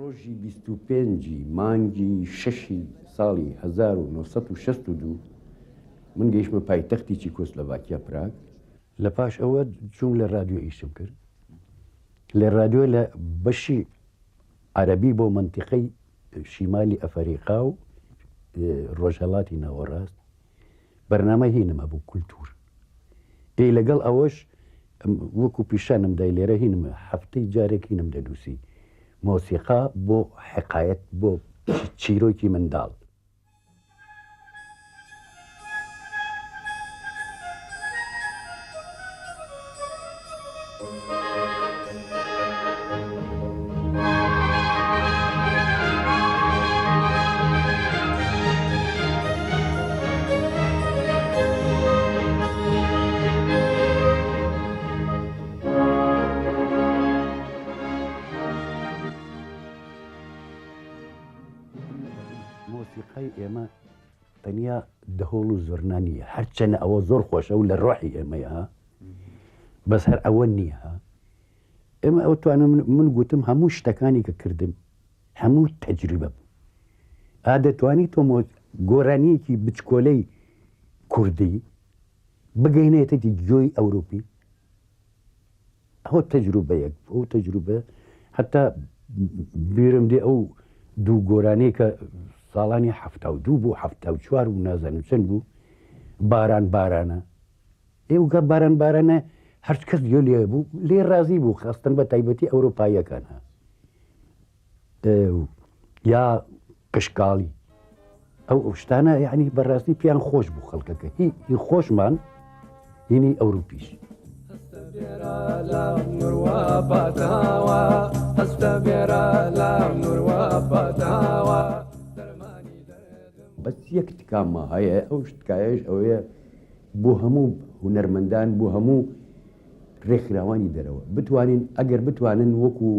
ڕۆژی 25 مانگی 6 ساڵی 1962 من گەیشتمە پایتەختی چێکۆسلۆڤاکیا پراگ. لە پاش ئەوە چوون لە رادیۆ ئیشم کرد، لە رادیۆ لە بەشی عەرەبی بۆ منتیقەی شیمالی ئەفریقا و ڕۆژهەڵاتی ناوەڕاست بەرنامە هینمە بۆ کولتور. لەگەڵ ئەوەش وەکو پیشانم دای لێرە هینمە هەفتەی جارێک هینم دەدووسی مۆسیقا بۆ حقایەت بۆ چیرۆکی منداڵ. مۆسیقای ئێمە تەنیا دەهۆڵ و زۆرنانیە، هەرچەنە ئەوە زۆر خۆشە و لە ڕۆحی ئێمەیە، بەس هەر ئەوە نییە. ئێمە ئەو توانم من گوتم هەموو شتەکانی کە کردم هەموو تەجریبە بوو. دەتوانی تۆ گۆرانیەکی بچکۆلەی کوردی بگەینێتێتی گوێی ئەوروپی، ئەوە تەجروبەیەک، ئەو تەجروبە هەتا بیرم دێ ئەو دوو گۆرانەیە کە ساڵانی 72 بوو 74 و نازانم چەند بوو، بارانە ئێوگە بارانە هەرچ کەس گوێ لێ بوو لێ ڕازی بوو، خاستن بە تایبەتی ئەوروپاییەکان یا قشکاڵی ئەو شتانە یعنی بەڕاستی پیان خۆش بوو خەڵکەکە، هی خۆشمان هینی ئەوروپیش. بەس یەک تکامە هەیە، ئەو شتکایش ئەوەیە بۆ هەموو هونەرمەندان بۆ هەموو ڕێکخراوانی دەرەوە بتوانین، ئەگەر بتوانن وەکو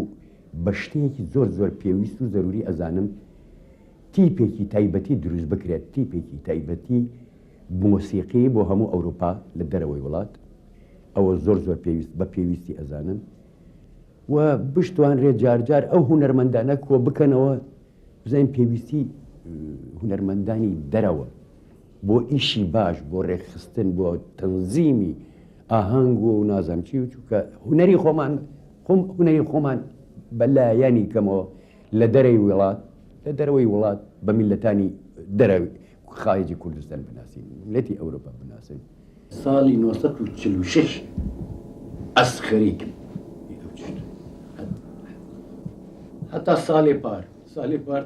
بە شتێکی زۆر پێویست و زەروری ئەزانم تیپێکی تایبەتی دروست بکرێت، تیپێکی تایبەتی مۆسیقی بۆ هەموو ئەوروپا لە دەرەوەی وڵات، ئەوە زۆر پێویست بە پێویستی ئەزانم و بشتوانرێت جارجار ئەو هونەرمەندانە کۆ بکەنەوە بزانین پێویستی هونەرمەندانی دەرەوە بۆ ئیشی باش، بۆ ڕێکخستن، بۆ تەنزیمی ئاهەنگ و نازانم چی و چووکە هونەری خۆمان بەلایەنی کەمەوە لە دەرەوەی وڵات بە میلەتانی دەرەوی خارجی کوردستان بناسین، میلەتی ئەوروپا بناسین. ساڵی 1946 ئەسخەریکم هەتا ساڵی پار